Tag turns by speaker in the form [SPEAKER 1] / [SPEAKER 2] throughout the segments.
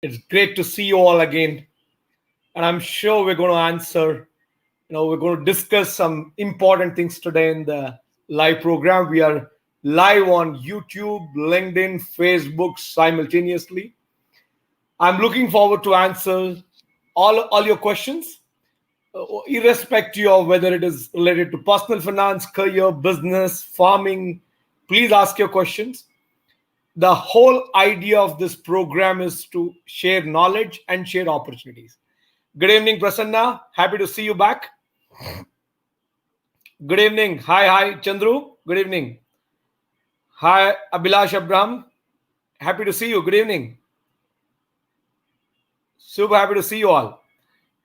[SPEAKER 1] It's great to see you all again. And I'm sure we're going to answer, we're going to discuss some important things today in the live program. We are live on YouTube, LinkedIn, Facebook simultaneously. I'm looking forward to answer all your questions, irrespective of whether it is related to personal finance, career, business, farming. Please ask your questions. The whole idea of this program is to share knowledge and share opportunities. Good evening, Prasanna. Happy to see you back. Good evening. Hi, Chandru. Good evening. Hi, Abhilash Abraham. Happy to see you. Good evening. Super happy to see you all.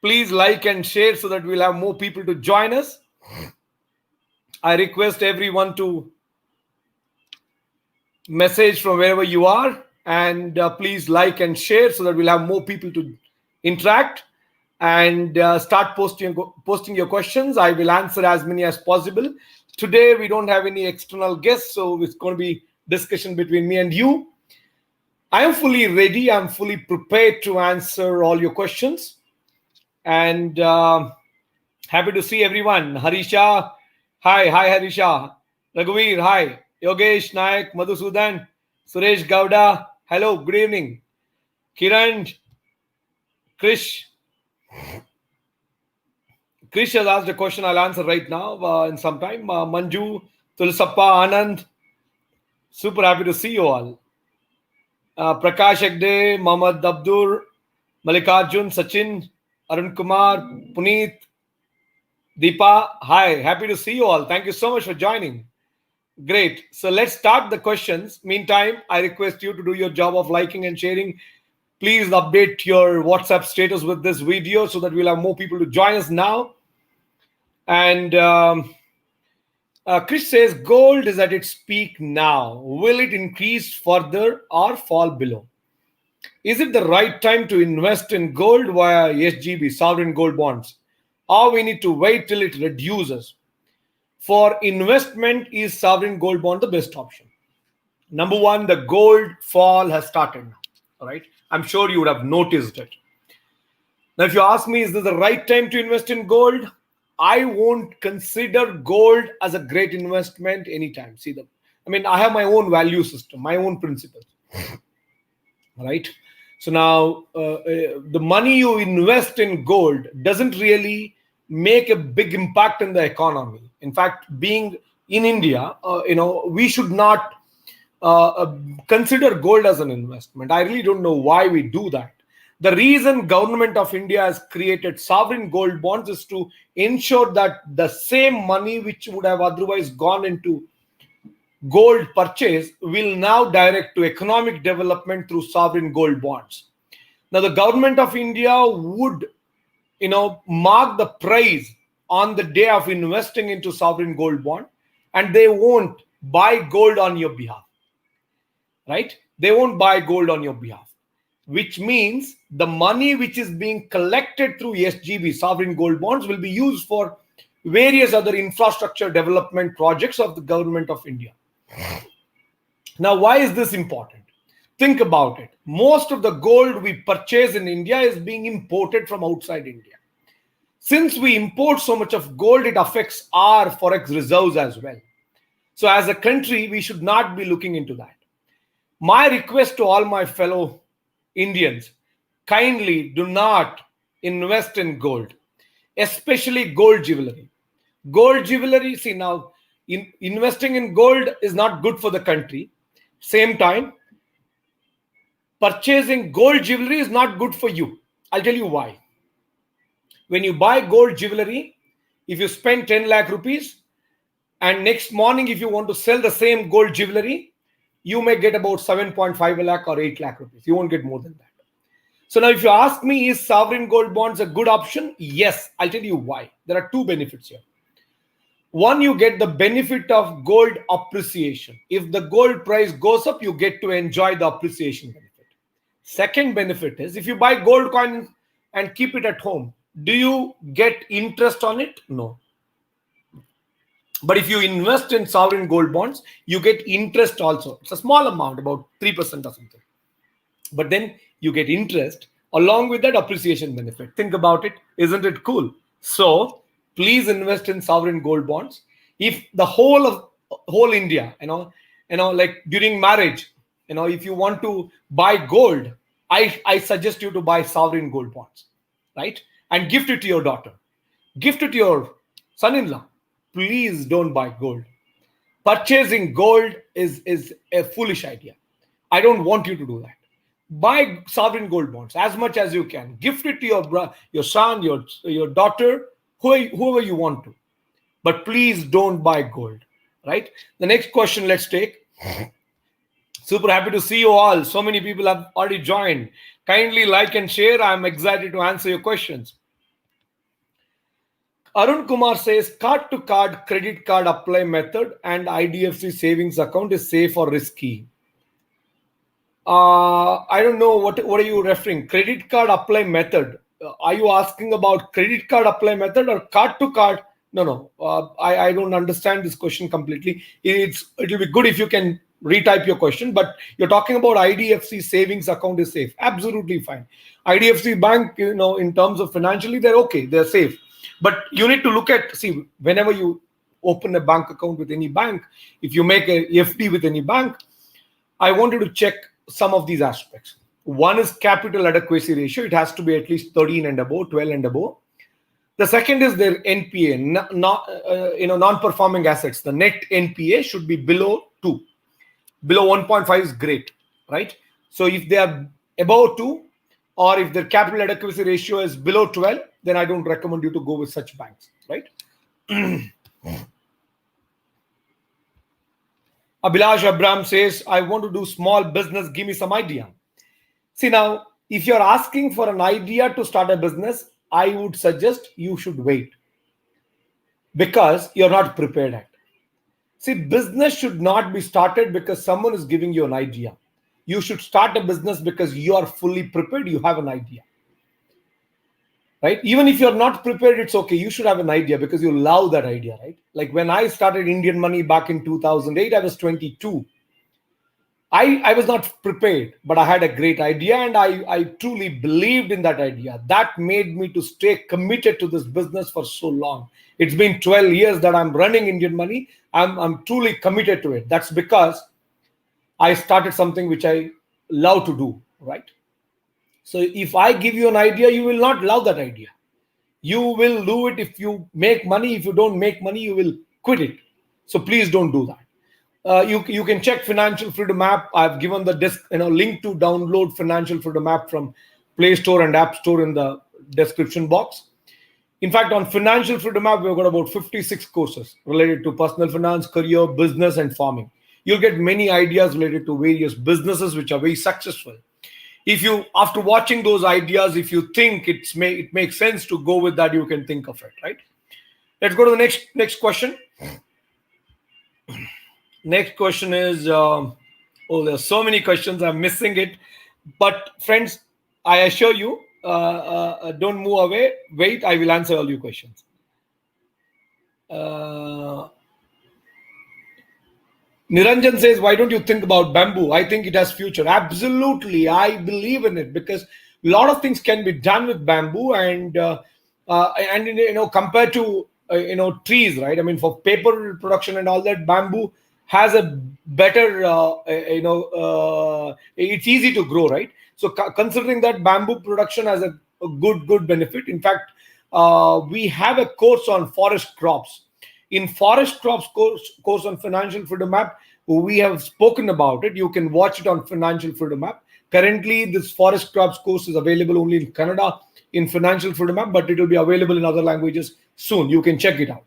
[SPEAKER 1] Please like and share so that we'll have more people to join us. I request everyone to message from wherever you are, and please like and share so that we'll have more people to interact and start posting your questions. I will answer as many as possible. Today we don't have any external guests, so it's going to be discussion between me and you. I am fully ready. I'm fully prepared to answer all your questions, and happy to see everyone. Harisha, hi Harisha. Raghuveer, hi. Yogesh Naik, Madhusudan, Suresh Gowda, hello, good evening. Kiran, Krish has asked a question I'll answer right now in some time. Manju, Tulsappa, Anand, super happy to see you all. Prakash Egde, Mohammad Abdur, Malikarjun, Sachin, Arun Kumar, Puneet, Deepa, hi, happy to see you all. Thank you so much for joining. Great. So let's start the questions. Meantime, I request you to do your job of liking and sharing. Please update your WhatsApp status with this video so that we'll have more people to join us now. And Chris says, gold is at its peak now. Will it increase further or fall below? Is it the right time to invest in gold via SGB, sovereign gold bonds? Or we need to wait till it reduces? For investment, is sovereign gold bond the best option? Number one, the gold fall has started now. All right. I'm sure you would have noticed it. Now, if you ask me, is this the right time to invest in gold? I won't consider gold as a great investment anytime. I have my own value system, my own principles. All right. So now the money you invest in gold doesn't really make a big impact in the economy. In fact, being in India, we should not consider gold as an investment. I really don't know why we do that. The reason government of India has created sovereign gold bonds is to ensure that the same money which would have otherwise gone into gold purchase will now direct to economic development through sovereign gold bonds. Now, the government of India would mark the price on the day of investing into sovereign gold bond, and they won't buy gold on your behalf, right? They won't buy gold on your behalf, which means the money which is being collected through SGB, sovereign gold bonds, will be used for various other infrastructure development projects of the government of India. Now, why is this important? Think about it. Most of the gold we purchase in India is being imported from outside India. Since we import so much of gold, it affects our forex reserves as well. So as a country, we should not be looking into that. My request to all my fellow Indians, kindly do not invest in gold, especially gold jewelry. Gold jewelry, investing in gold is not good for the country. Same time, purchasing gold jewelry is not good for you. I'll tell you why. When you buy gold jewelry, if you spend 10 lakh rupees and next morning if you want to sell the same gold jewelry, you may get about 7.5 lakh or 8 lakh rupees. You won't get more than that. So now if you ask me, is sovereign gold bonds a good option? Yes, I'll tell you why. There are two benefits here. One, you get the benefit of gold appreciation. If the gold price goes up, you get to enjoy the appreciation benefit. Second benefit is, if you buy gold coin and keep it at home, do you get interest on it? No. But if you invest in sovereign gold bonds, you get interest also. It's a small amount, about 3% or something. But then you get interest, along with that appreciation benefit. Think about it. Isn't it cool? So please invest in sovereign gold bonds. If the whole India, like during marriage, if you want to buy gold, I suggest you to buy sovereign gold bonds, right? And gift it to your daughter, gift it to your son-in-law. Please don't buy gold. Purchasing gold is a foolish idea. I don't want you to do that. Buy sovereign gold bonds as much as you can. Gift it to your son, your daughter, whoever you want to. But please don't buy gold, right? The next question let's take. Super happy to see you all. So many people have already joined. Kindly like and share. I'm excited to answer your questions. Arun Kumar says, card to card credit card apply method and IDFC savings account is safe or risky. I don't know what are you referring. Credit card apply method. Are you asking about credit card apply method or card to card? No. I don't understand this question completely. It'll be good if you can retype your question. But you're talking about IDFC savings account is safe. Absolutely fine. IDFC bank, in terms of financially, they're okay. They're safe. But you need to look at, whenever you open a bank account with any bank, if you make a FD with any bank, I wanted to check some of these aspects. One is capital adequacy ratio. It has to be at least 13 and above, 12 and above. The second is their NPA, non-performing assets. The net NPA should be below 2. Below 1.5 is great, right? So if they are above 2, or if their capital adequacy ratio is below 12, then I don't recommend you to go with such banks, right? Abhilash Abram says, I want to do small business. Give me some idea. See, now, if you're asking for an idea to start a business, I would suggest you should wait because you're not prepared at. See, business should not be started because someone is giving you an idea. You should start a business because you are fully prepared. You have an idea, right? Even if you're not prepared, it's okay. You should have an idea because you love that idea, right? Like when I started Indian Money back in 2008, I was 22. I was not prepared, but I had a great idea and I truly believed in that idea. That made me to stay committed to this business for so long. It's been 12 years that I'm running Indian Money. I'm truly committed to it. That's because I started something which I love to do, right? So if I give you an idea, you will not love that idea. You will do it if you make money. If you don't make money, you will quit it. So please don't do that. You can check Financial Freedom app. I've given the link to download Financial Freedom app from Play Store and App Store in the description box. In fact, on Financial Freedom app, we've got about 56 courses related to personal finance, career, business, and farming. You'll get many ideas related to various businesses which are very successful. If you, after watching those ideas, if you think it makes sense to go with that, you can think of it, right? Let's go to the next question. Next question is, there's so many questions. I'm missing it. But friends, I assure you, don't move away. Wait, I will answer all your questions. Niranjan says, why don't you think about bamboo? I think it has future. Absolutely. I believe in it because a lot of things can be done with bamboo and compared to, trees, right? I mean, for paper production and all that, bamboo has a better, it's easy to grow, right? So considering that bamboo production has a good benefit. In fact, we have a course on forest crops. In forest crops course on Financial Freedom app, we have spoken about it. You can watch it on Financial Freedom app. Currently, this forest crops course is available only in Kannada in Financial Freedom app, but it will be available in other languages soon. You can check it out.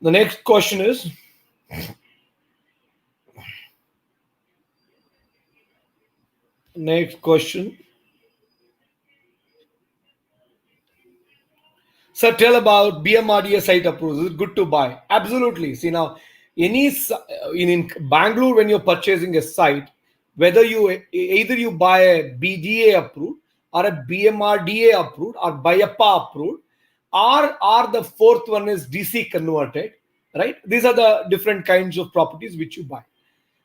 [SPEAKER 1] The next question is, next question. Sir, tell about BMRDA site approval. Is it good to buy? Absolutely. See now, in Bangalore, when you're purchasing a site, whether either you buy a BDA approved or a BMRDA approved or Bayappa approved, or the fourth one is DC converted, right? These are the different kinds of properties which you buy.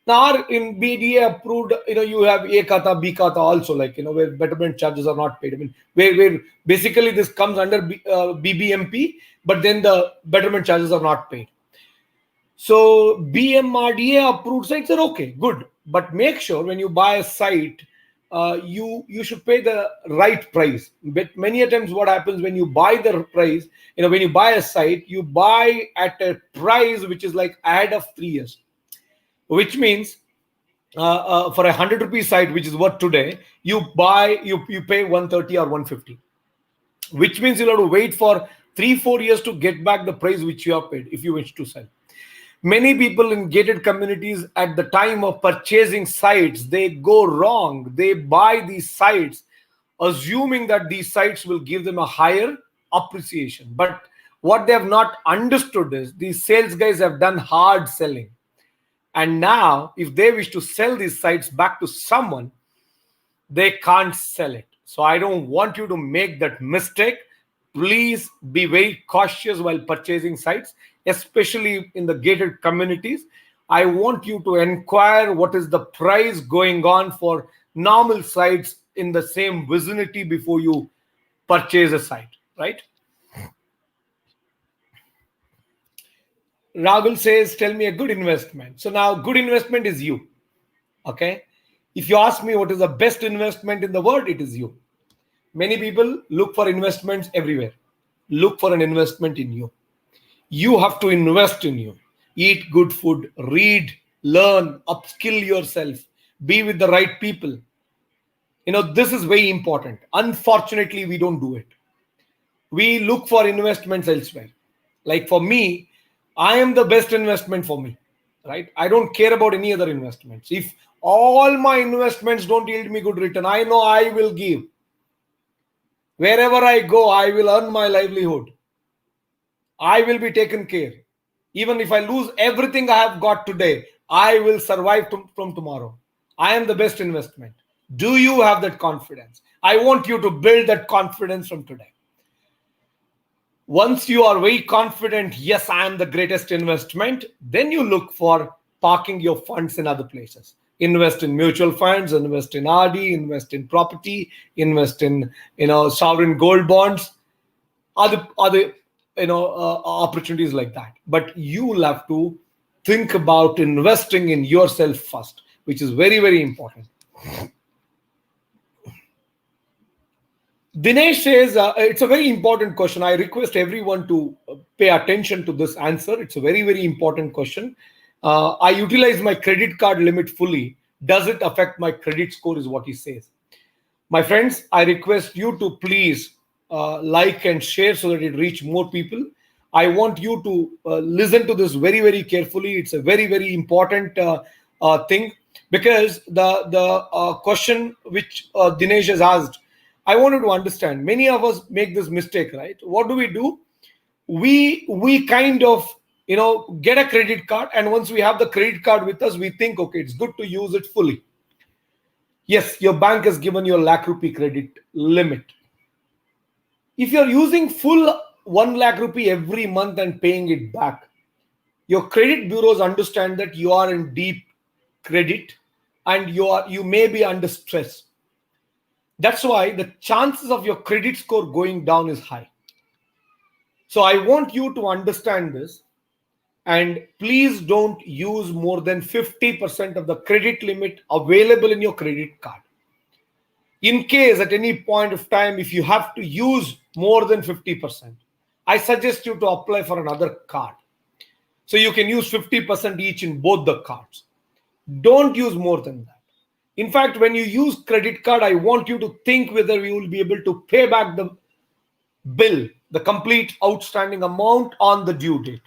[SPEAKER 1] Now, in BDA approved, you have A kata, B kata also, like, where betterment charges are not paid. I mean, where basically this comes under BBMP, but then the betterment charges are not paid. So BMRDA approved sites are okay, good, but make sure when you buy a site, you should pay the right price. But many a times, what happens when you buy the price, when you buy a site, you buy at a price which is like ahead of 3 years, which means for a 100 rupee site, which is what today you pay 130 or 150, which means you'll have to wait for 3-4 years to get back the price which you have paid if you wish to sell. Many people in gated communities at the time of purchasing sites, they go wrong. They buy these sites assuming that these sites will give them a higher appreciation. But what they have not understood is these sales guys have done hard selling. And now, if they wish to sell these sites back to someone, they can't sell it. So I don't want you to make that mistake. Please be very cautious while purchasing sites, especially in the gated communities. I want you to inquire what is the price going on for normal sites in the same vicinity before you purchase a site, right? Rahul says, tell me a good investment. So now good investment is you. Okay. If you ask me what is the best investment in the world, it is you. Many people look for investments everywhere. Look for an investment in you. You have to invest in you. Eat good food, read, learn, upskill yourself, be with the right people. This is very important. Unfortunately, we don't do it. We look for investments elsewhere. Like for me, I am the best investment for me, right? I don't care about any other investments. If all my investments don't yield me good return, I know I will give. Wherever I go, I will earn my livelihood. I will be taken care. Even if I lose everything I have got today, I will survive from tomorrow. I am the best investment. Do you have that confidence? I want you to build that confidence from today. Once you are very confident, yes, I am the greatest investment, then you look for parking your funds in other places. Invest in mutual funds, invest in RD, invest in property, invest in sovereign gold bonds, other opportunities like that. But you will have to think about investing in yourself first, which is very, very important. Dinesh says, it's a very important question. I request everyone to pay attention to this answer. It's a very, very important question. I utilize my credit card limit fully. Does it affect my credit score is what he says. My friends, I request you to please like and share so that it reach more people. I want you to listen to this very, very carefully. It's a very, very important thing, because the question which Dinesh has asked, I wanted to understand. Many of us make this mistake, right? What do? We kind of get a credit card, and once we have the credit card with us, we think, okay, it's good to use it fully. Yes, your bank has given you a lakh rupee credit limit. If you're using full 1 lakh rupee every month and paying it back, your credit bureaus understand that you are in deep credit and you may be under stress. That's why the chances of your credit score going down is high. So I want you to understand this, and please don't use more than 50% of the credit limit available in your credit card. In case at any point of time, if you have to use more than 50%, I suggest you to apply for another card. So you can use 50% each in both the cards. Don't use more than that. In fact, when you use credit card, I want you to think whether you will be able to pay back the bill, the complete outstanding amount on the due date.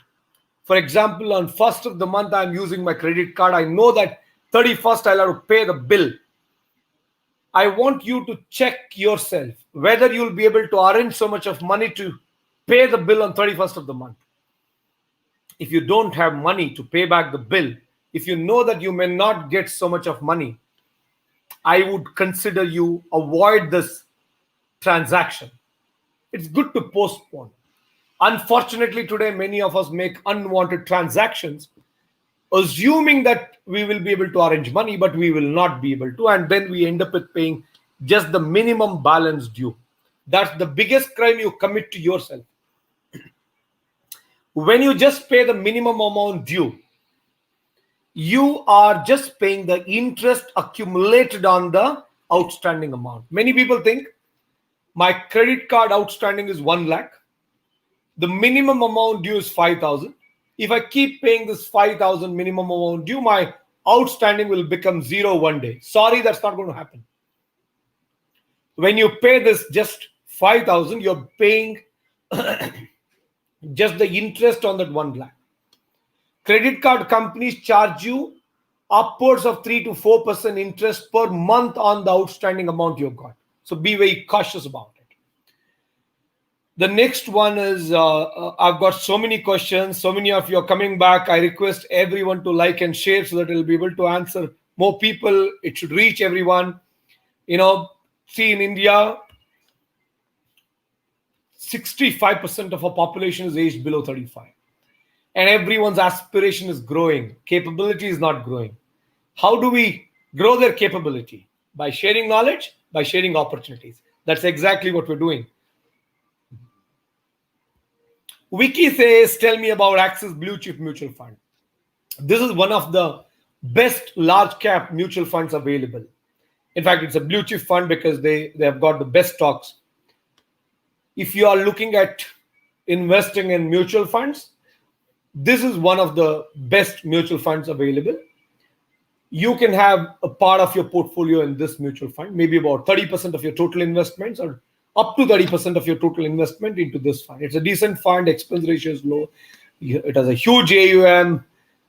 [SPEAKER 1] For example, on 1st of the month, I'm using my credit card. I know that 31st, I'll have to pay the bill. I want you to check yourself whether you'll be able to arrange so much of money to pay the bill on 31st of the month. If you don't have money to pay back the bill, if you know that you may not get so much of money, I would consider you avoid this transaction. It's good to postpone. Unfortunately, today, many of us make unwanted transactions assuming that we will be able to arrange money, but we will not be able to. And then we end up with paying just the minimum balance due. That's the biggest crime you commit to yourself. When you just pay the minimum amount due, you are just paying the interest accumulated on the outstanding amount. Many people think my credit card outstanding is 1 lakh. The minimum amount due is 5,000. If I keep paying this 5,000 minimum amount due, my outstanding will become zero one day. Sorry, that's not going to happen. When you pay this just 5,000, you're paying just the interest on that 1 lakh. Credit card companies charge you upwards of 3 to 4% interest per month on the outstanding amount you've got. So be very cautious about it. The next one is, I've got so many questions. So many of you are coming back. I request everyone to like and share so that it'll be able to answer more people. It should reach everyone. See, in India, 65% of our population is aged below 35. And everyone's aspiration is growing. Capability is not growing. How do we grow their capability? By sharing knowledge, by sharing opportunities. That's exactly what we're doing. Wiki says, tell me about Axis Blue Chip Mutual Fund. This is one of the best large cap mutual funds available. In fact, it's a blue chip fund because they have got the best stocks. If you are looking at investing in mutual funds, this is one of the best mutual funds available. You can have a part of your portfolio in this mutual fund, maybe about 30% of your total investments or up to 30% of your total investment into this fund. It's a decent fund, expense ratio is low. It has a huge AUM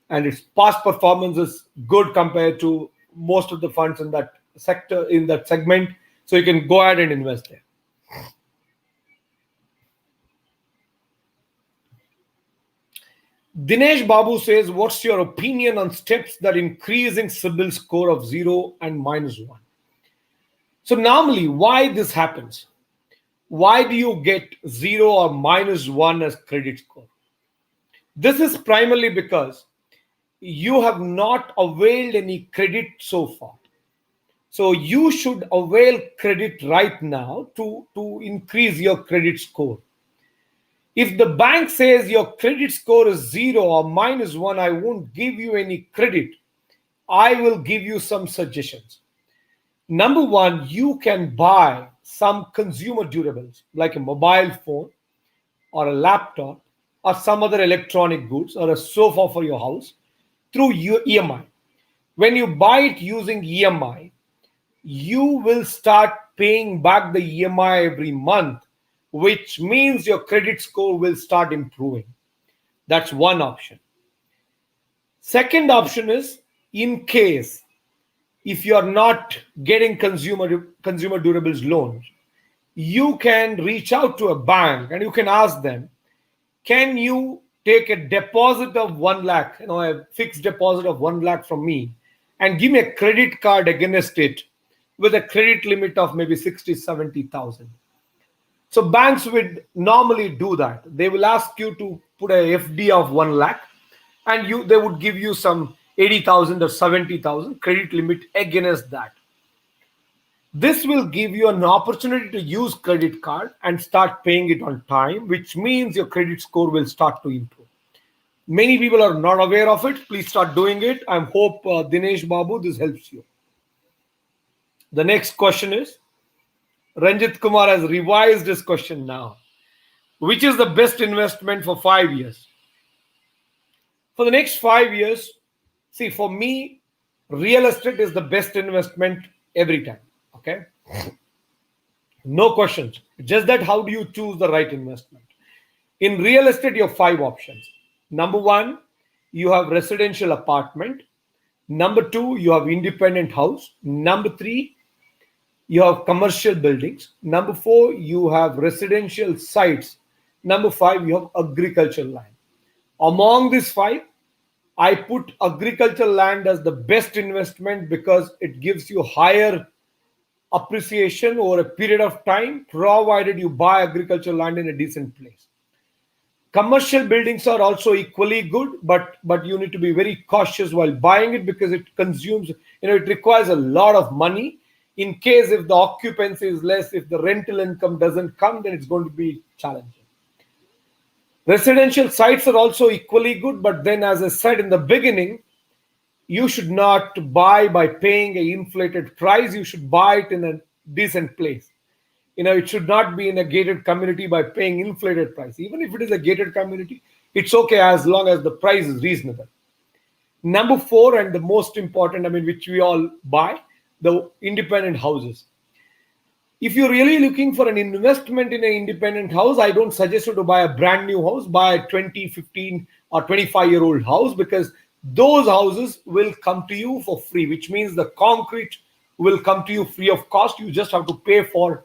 [SPEAKER 1] and its past performance is good compared to most of the funds in that sector, in that segment. So you can go ahead and invest there. Dinesh Babu says, what's your opinion on steps that increasing CIBIL score of 0 and -1? So normally, why this happens? Why do you get 0 or -1 as credit score? This is primarily because you have not availed any credit so far. So you should avail credit right now to increase your credit score. If the bank says your credit score is 0 or -1, I won't give you any credit. I will give you some suggestions. Number one, you can buy some consumer durables like a mobile phone or a laptop or some other electronic goods or a sofa for your house through your EMI. When you buy it using EMI, you will start paying back the EMI every month, which means your credit score will start improving. That's one option. Second option is, in case if you are not getting consumer durables loans, you can reach out to a bank and you can ask them, can you take a deposit of 1 lakh, a fixed deposit of 1 lakh from me and give me a credit card against it with a credit limit of maybe 60, 70,000. So banks would normally do that. They will ask you to put a FD of 1 lakh and they would give you some 80,000 or 70,000 credit limit against that. This will give you an opportunity to use credit card and start paying it on time, which means your credit score will start to improve. Many people are not aware of it. Please start doing it. I hope, Dinesh Babu, this helps you. The next question is, Ranjit Kumar has revised his question now. Which is the best investment for 5 years? For the next 5 years, see, for me, real estate is the best investment every time. Okay? No questions. Just that, how do you choose the right investment? In real estate, you have 5 options. Number 1, you have residential apartment. Number 2, you have independent house. Number 3, you have commercial buildings. Number 4, you have residential sites. Number 5, you have agricultural land. Among these 5, I put agricultural land as the best investment because it gives you higher appreciation over a period of time, provided you buy agricultural land in a decent place. Commercial buildings are also equally good, but you need to be very cautious while buying it because it consumes, it requires a lot of money. In case if the occupancy is less, if the rental income doesn't come, then it's going to be challenging. Residential sites are also equally good, but then, as I said in the beginning, you should not buy by paying a inflated price. You should buy it in a decent place. It should not be in a gated community by paying inflated price. Even if it is a gated community, it's okay as long as the price is reasonable. Number four, and the most important, which we all buy, the independent houses. If you're really looking for an investment in an independent house, I don't suggest you to buy a brand new house. Buy a 20, 15, or 25-year-old house, because those houses will come to you for free, which means the concrete will come to you free of cost. You just have to pay for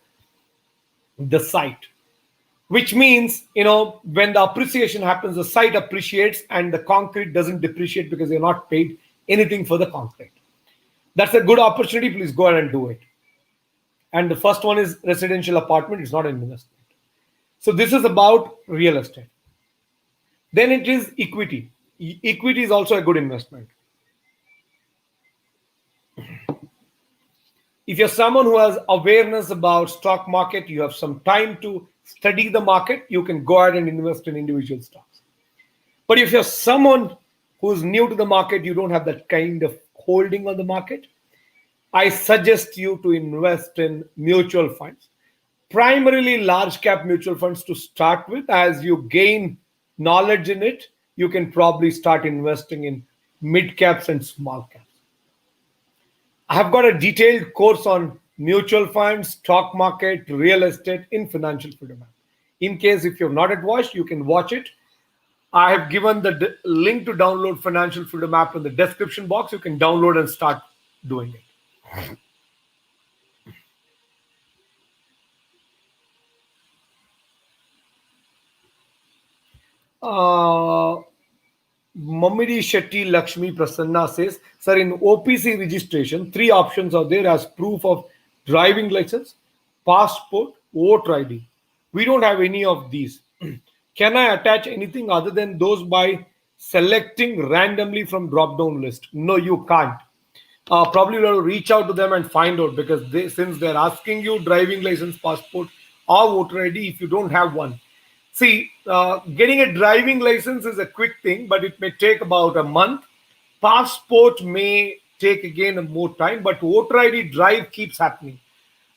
[SPEAKER 1] the site, which means, when the appreciation happens, the site appreciates and the concrete doesn't depreciate because you're not paid anything for the concrete. That's a good opportunity. Please go ahead and do it. And the first one is residential apartment. It's not an investment. So this is about real estate. Then it is equity. Equity is also a good investment. If you're someone who has awareness about stock market, you have some time to study the market, you can go ahead and invest in individual stocks. But if you're someone who's new to the market, you don't have that kind of holding on the market, I suggest you to invest in mutual funds, primarily large cap mutual funds to start with. As you gain knowledge in it, you can probably start investing in mid caps and small caps. I have got a detailed course on mutual funds, stock market, real estate in Financial Freedom app. In case if you have not yet watched, you can watch it. I have given the link to download Financial Freedom app in the description box. You can download and start doing it. Mamidi Shetty Lakshmi Prasanna says, sir, in OPC registration, 3 options are there as proof of driving license, passport, voter ID. We don't have any of these. Can I attach anything other than those by selecting randomly from drop-down list? No, you can't. Probably you'll have to reach out to them and find out, because since they're asking you driving license, passport, or voter ID, if you don't have one. See, getting a driving license is a quick thing, but it may take about a month. Passport may take again more time, but voter ID drive keeps happening.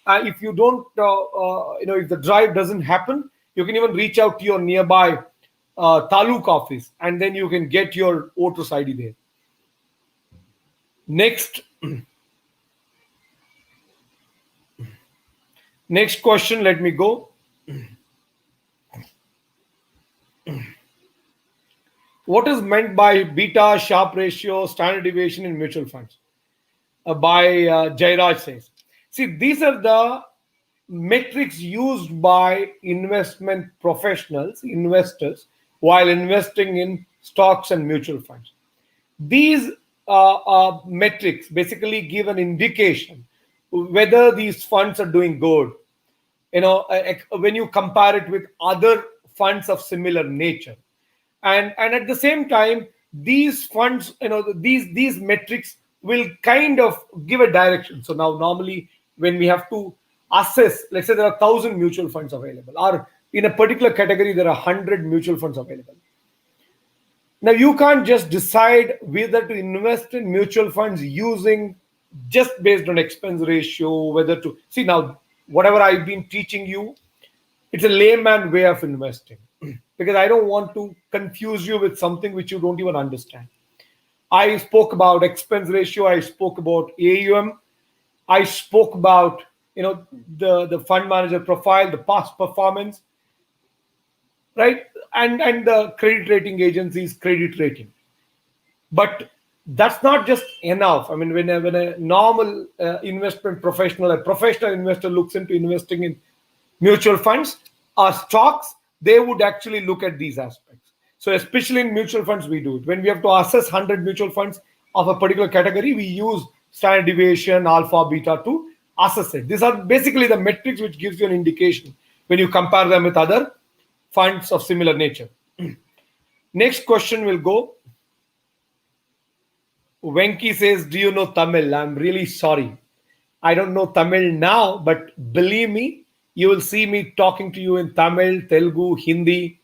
[SPEAKER 1] If you don't, if the drive doesn't happen, you can even reach out to your nearby taluk office, and then you can get your voter's ID there. Next question, let me go. What is meant by beta, Sharpe ratio, standard deviation in mutual funds? By Jairaj says. See, these are the metrics used by investment professionals, investors, while investing in stocks and mutual funds. These metrics basically give an indication whether these funds are doing good. When you compare it with other funds of similar nature, and at the same time, these funds, these metrics will kind of give a direction. So now, normally, when we have to assess, let's say there are 1,000 mutual funds available, or in a particular category there are 100 mutual funds available. Now, you can't just decide whether to invest in mutual funds using just based on expense ratio, whether to see. Now, whatever I've been teaching you, it's a layman way of investing, because I don't want to confuse you with something which you don't even understand. I spoke about expense ratio. I spoke about AUM. I spoke about the fund manager profile, the past performance, right? And the credit rating agency's credit rating. But that's not just enough. I mean, when a normal investment professional, a professional investor looks into investing in mutual funds or stocks, they would actually look at these aspects. So especially in mutual funds, we do it. When we have to assess 100 mutual funds of a particular category, we use standard deviation, alpha, beta to assess it. These are basically the metrics which gives you an indication when you compare them with other funds of similar nature. Next question will go. Venki says, do you know Tamil? I'm really sorry. I don't know Tamil now, but believe me, you will see me talking to you in Tamil, Telugu, Hindi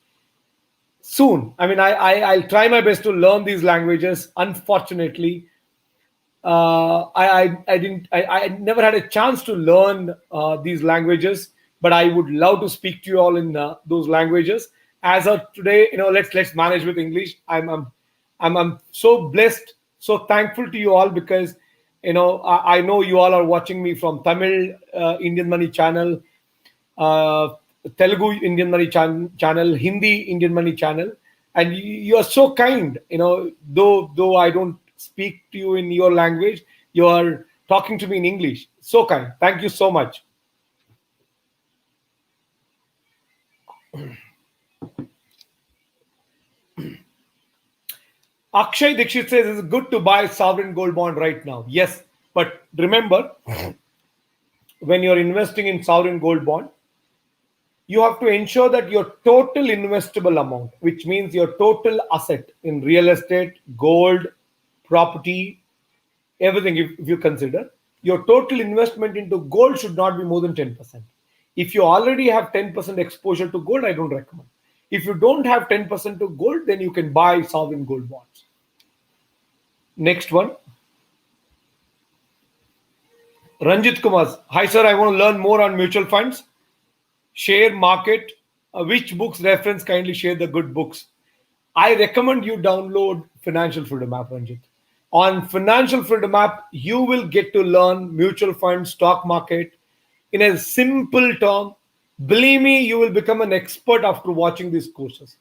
[SPEAKER 1] soon. I mean, I'll try my best to learn these languages. Unfortunately, I never had a chance to learn these languages, but I would love to speak to you all in those languages. As of today, let's manage with English. I'm so blessed, so thankful to you all, because I know you all are watching me from Tamil Indian Money channel, uh, Telugu Indian Money channel, Hindi Indian Money channel, and you are so kind. Though I don't speak to you in your language, you are talking to me in English. So kind. Thank you so much. Akshay Dikshit says it's good to buy sovereign gold bond right now. Yes, but remember, when you're investing in sovereign gold bond, you have to ensure that your total investable amount, which means your total asset in real estate, gold, property, everything, if you consider, your total investment into gold should not be more than 10%. If you already have 10% exposure to gold, I don't recommend. If you don't have 10% to gold, then you can buy sovereign gold bonds. Next one. Ranjit Kumar. Hi, sir. I want to learn more on mutual funds, share market. Which books reference? Kindly share the good books. I recommend you download Financial Freedom app, Ranjit. On Financial Freedom app, you will get to learn mutual funds, stock market in a simple term. Believe me, you will become an expert after watching these courses.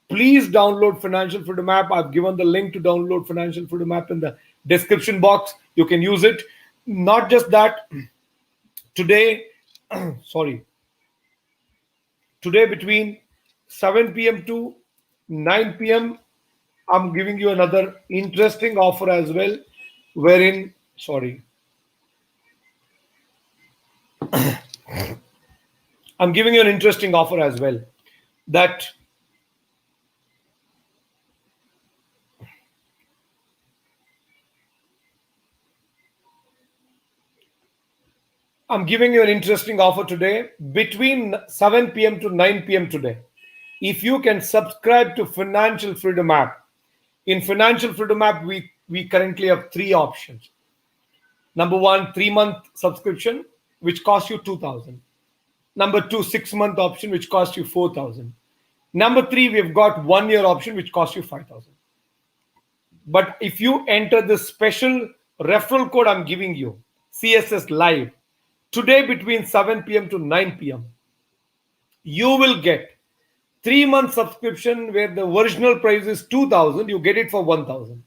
[SPEAKER 1] Please download Financial Freedom app. I've given the link to download Financial Freedom app in the description box. You can use it. Not just that, today, sorry, today between 7 p.m. to 9 p.m., I'm giving you another interesting offer as well, wherein, sorry, I'm giving you an interesting offer as well, that I'm giving you an interesting offer today between 7 p.m. to 9 p.m. today. If you can subscribe to Financial Freedom app, in Financial Freedom app, we currently have three options. Number one, 3-month subscription, which costs you 2,000. Number two, 6-month option, which costs you 4,000. Number three, we've got 1-year option, which costs you 5,000. But if you enter the special referral code I'm giving you, CSS Live, today between 7 p.m. to 9 p.m., you will get 3-month subscription where the original price is 2,000, you get it for 1,000.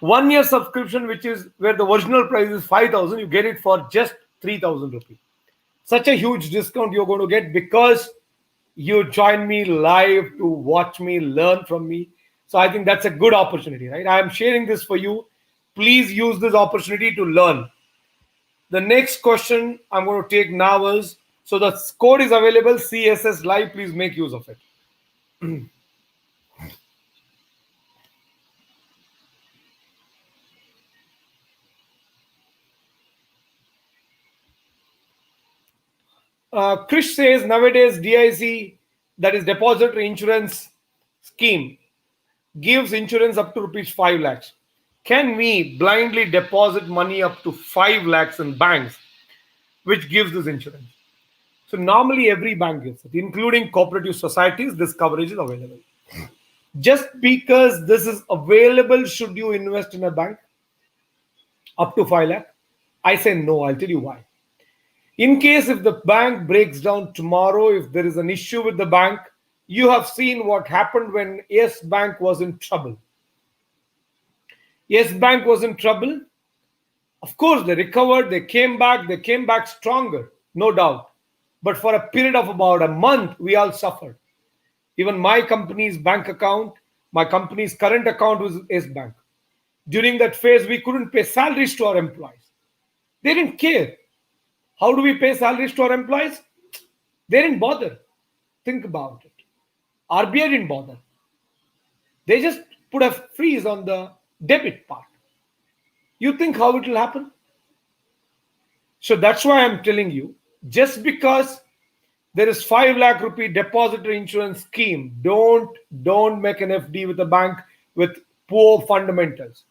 [SPEAKER 1] 1-year subscription, which is where the original price is 5,000, you get it for just 3,000 rupees. Such a huge discount you're going to get because you join me live to watch me, learn from me. So I think that's a good opportunity, right? I am sharing this for you. Please use this opportunity to learn. The next question I'm going to take now is, so the code is available, CSS Live, please make use of it. Krish says nowadays DIC, that is Depository Insurance Scheme, gives insurance up to rupees 5 lakhs. Can we blindly deposit money up to 5 lakhs in banks, which gives this insurance? So normally every bank gives it, including cooperative societies. This coverage is available. Just because this is available, should you invest in a bank up to 5 lakh? I say no. I'll tell you why. In case if the bank breaks down tomorrow, if there is an issue with the bank, you have seen what happened when Yes Bank was in trouble. Yes Bank was in trouble. Of course, they recovered, they came back stronger, no doubt. But for a period of about a month, we all suffered. Even my company's bank account, my company's current account was Yes Bank. During that phase, we couldn't pay salaries to our employees. They didn't care. How do we pay salaries to our employees? They didn't bother. Think about it. RBI didn't bother. They just put a freeze on the debit part. You think how it will happen? So that's why I'm telling you, just because there is 5 lakh rupee depository insurance scheme, don't make an FD with a bank with poor fundamentals.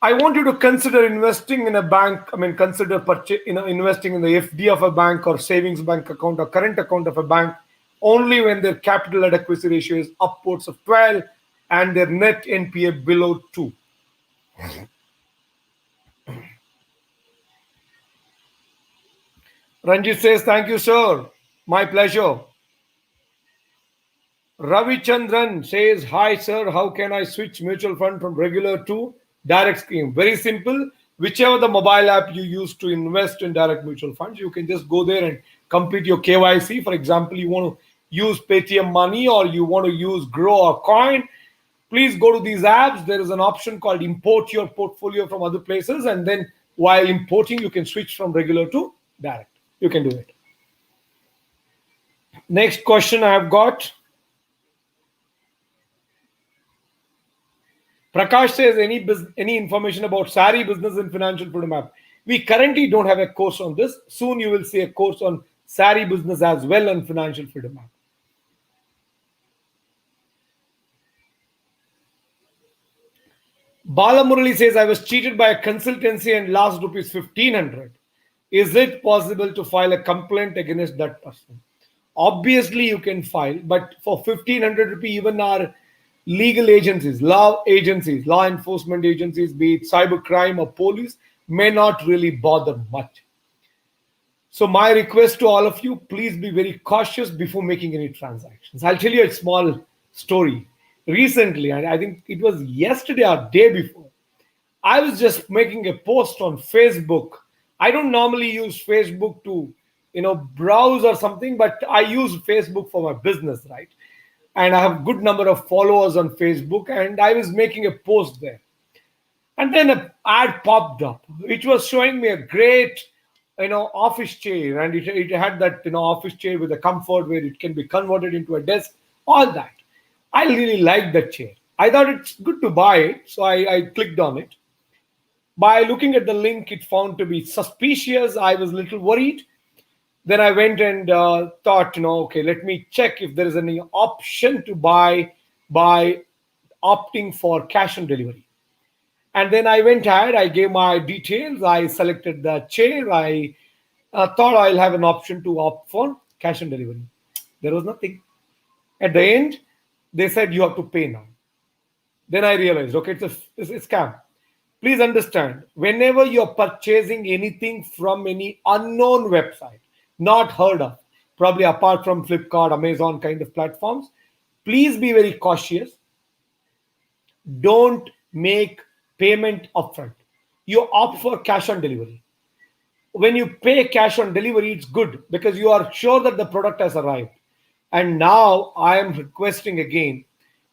[SPEAKER 1] I want you to consider investing in a bank. I mean, consider investing in the FD of a bank or savings bank account or current account of a bank only when their capital adequacy ratio is upwards of 12 and their net NPA below 2. Ranjit says, thank you, sir. My pleasure. Ravi Chandran says, hi, sir. How can I switch mutual fund from regular to direct scheme? Very simple. Whichever the mobile app you use to invest in direct mutual funds, you can just go there and complete your KYC. For example, you want to use Paytm Money or you want to use Grow or Coin. Please go to these apps. There is an option called import your portfolio from other places. And then while importing, you can switch from regular to direct. You can do it. Next question I have got. Prakash says, any information about Sari Business and Financial Freedom app? We currently don't have a course on this. Soon you will see a course on Sari Business as well and Financial Freedom app. Balamurali says, I was cheated by a consultancy and lost rupees 1500. Is it possible to file a complaint against that person? Obviously, you can file, but for 1500 rupee, even our legal agencies, law enforcement agencies, be it cybercrime or police, may not really bother much. So my request to all of you, please be very cautious before making any transactions. I'll tell you a small story. Recently, and I think it was yesterday or day before, I was just making a post on Facebook. I don't normally use Facebook to, browse or something, but I use Facebook for my business, right? And I have a good number of followers on Facebook, and I was making a post there. And then an ad popped up, which was showing me a great, office chair, and it had that, office chair with a comfort where it can be converted into a desk, all that. I really liked that chair. I thought it's good to buy it, so I clicked on it. By looking at the link, it found to be suspicious. I was a little worried. Then I went and thought, okay, let me check if there is any option to buy by opting for cash on delivery. And then I went ahead, I gave my details, I selected the chair, I thought I'll have an option to opt for cash on delivery. There was nothing. At the end, they said you have to pay now. Then I realized, okay, it's a scam. Please understand, whenever you're purchasing anything from any unknown website, not heard of, probably apart from Flipkart, Amazon kind of platforms, please be very cautious. Don't make payment upfront. You opt for cash on delivery. When you pay cash on delivery, it's good because you are sure that the product has arrived. And now I am requesting again,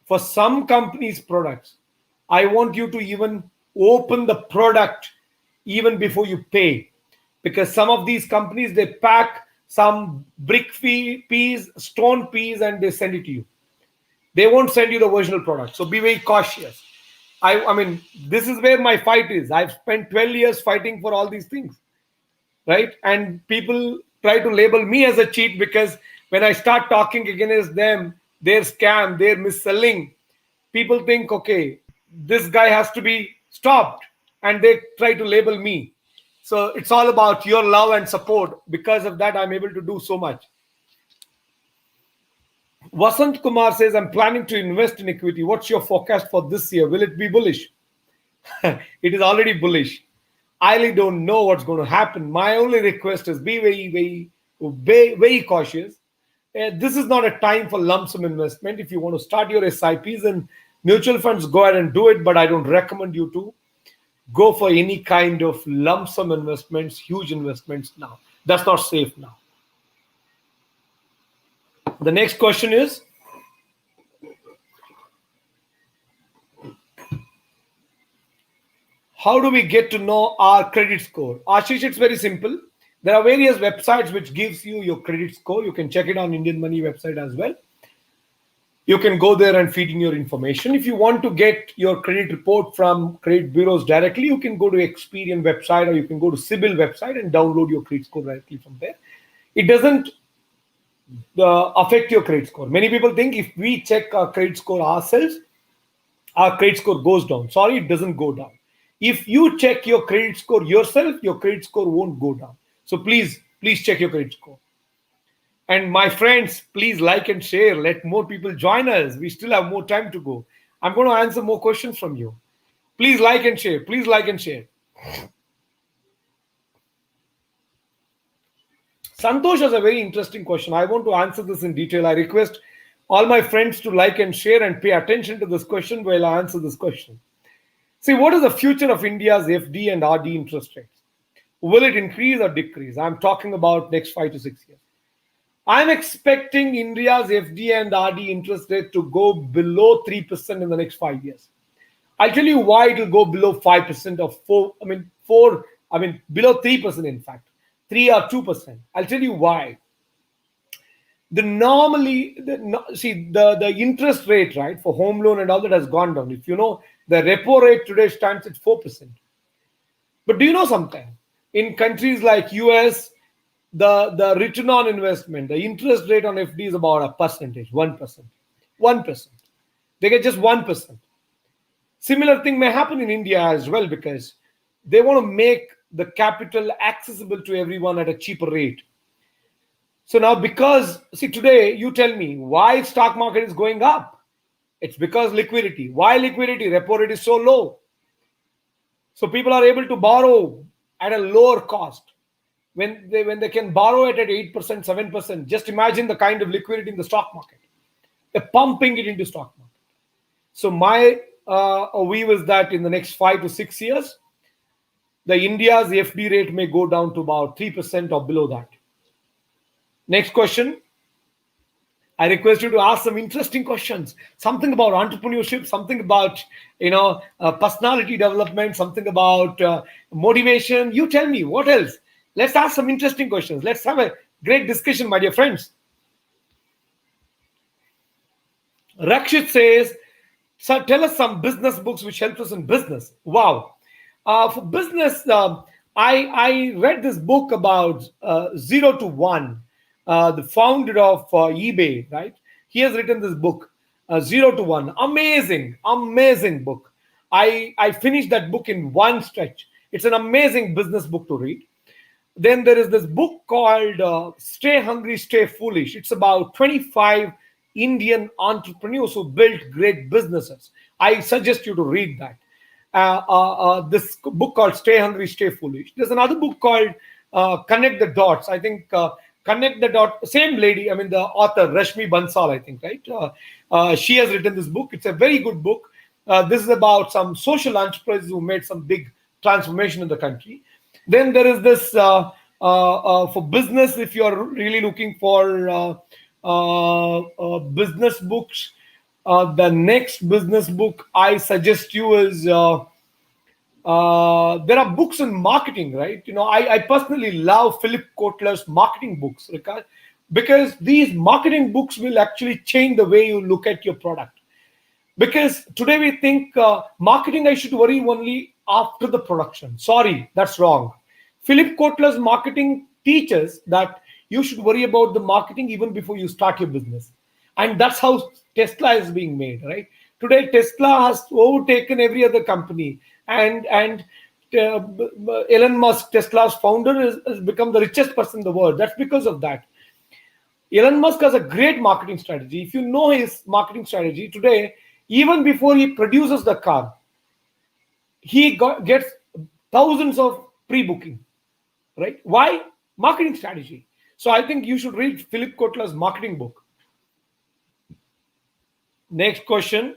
[SPEAKER 1] for some companies' products, I want you to even open the product even before you pay. Because some of these companies, they pack some brick piece, stone piece, and they send it to you. They won't send you the original product. So be very cautious. I mean, this is where my fight is. I've spent 12 years fighting for all these things, right? And people try to label me as a cheat because when I start talking against them, their scam, their mis-selling, people think, okay, this guy has to be stopped, and they try to label me. So it's all about your love and support. Because of that, I'm able to do so much. Vasant Kumar says, I'm planning to invest in equity. What's your forecast for this year? Will it be bullish? It is already bullish. I really don't know what's going to happen. My only request is be very cautious. This is not a time for lump sum investment. If you want to start your SIPs and mutual funds, go ahead and do it. But I don't recommend you to go for any kind of lump sum investments, huge investments now. That's not safe now. The next question is, how do we get to know our credit score? Ashish, it's very simple. There are various websites which gives you your credit score. You can check it on Indian Money website as well. You can go there and feed in your information. If you want to get your credit report from credit bureaus directly, you can go to Experian website or you can go to CIBIL website and download your credit score directly from there. It doesn't affect your credit score. Many people think if we check our credit score ourselves, our credit score goes down. Sorry, it doesn't go down. If you check your credit score yourself, your credit score won't go down. So please check your credit score. And my friends, please like and share. Let more people join us. We still have more time to go. I'm going to answer more questions from you. Please like and share. Please like and share. Santosh has a very interesting question. I want to answer this in detail. I request all my friends to like and share and pay attention to this question while I answer this question. See, what is the future of India's FD and RD interest rates? Will it increase or decrease? I'm talking about next 5 to 6 years. I'm expecting India's FD and RD interest rate to go below 3% in the next 5 years. I'll tell you why it will go below 5% or below 3%, in fact, 3 or 2%. I'll tell you why. The interest rate, right, for home loan and all that has gone down. If you know, the repo rate today stands at 4%. But do you know something? In countries like US, the return on investment, the interest rate on FD is about a percentage, 1%. 1%. They get just 1%. Similar thing may happen in India as well, because they want to make the capital accessible to everyone at a cheaper rate. So now, because, see, today, you tell me why stock market is going up. It's because liquidity. Why liquidity? Repo rate is so low. So people are able to borrow at a lower cost. When they can borrow it at 8%, 7%, just imagine the kind of liquidity in the stock market. They're pumping it into stock market. So my view is that in the next 5 to 6 years, the India's FD rate may go down to about 3% or below that. Next question. I request you to ask some interesting questions. Something about entrepreneurship, something about personality development, something about motivation. You tell me, what else? Let's ask some interesting questions. Let's have a great discussion, my dear friends. Rakshit says, "Sir, tell us some business books which help us in business." Wow. For business, I read this book about 0 to 1. The founder of eBay, right? He has written this book, 0 to 1. Amazing, amazing book. I finished that book in one stretch. It's an amazing business book to read. Then there is this book called Stay Hungry, Stay Foolish. It's about 25 Indian entrepreneurs who built great businesses. I suggest you to read that. This book called Stay Hungry, Stay Foolish. There's another book called Connect the Dots. I think Connect the Dot, same lady, the author, Rashmi Bansal, I think, right? She has written this book. It's a very good book. This is about some social entrepreneurs who made some big transformation in the country. Then there is this, for business, if you're really looking for business books, the next business book I suggest you is, there are books in marketing, right? I personally love Philip Kotler's marketing books, because these marketing books will actually change the way you look at your product. Because today we think marketing, I should worry only after the production. Sorry, that's wrong. Philip Kotler's marketing teaches that you should worry about the marketing even before you start your business. And that's how Tesla is being made, right? Today, Tesla has overtaken every other company. And Elon Musk, Tesla's founder, has become the richest person in the world. That's because of that. Elon Musk has a great marketing strategy. If you know his marketing strategy today, even before he produces the car, he gets thousands of pre-booking, right? Why? Marketing strategy. So I think you should read Philip Kotler's marketing book. Next question.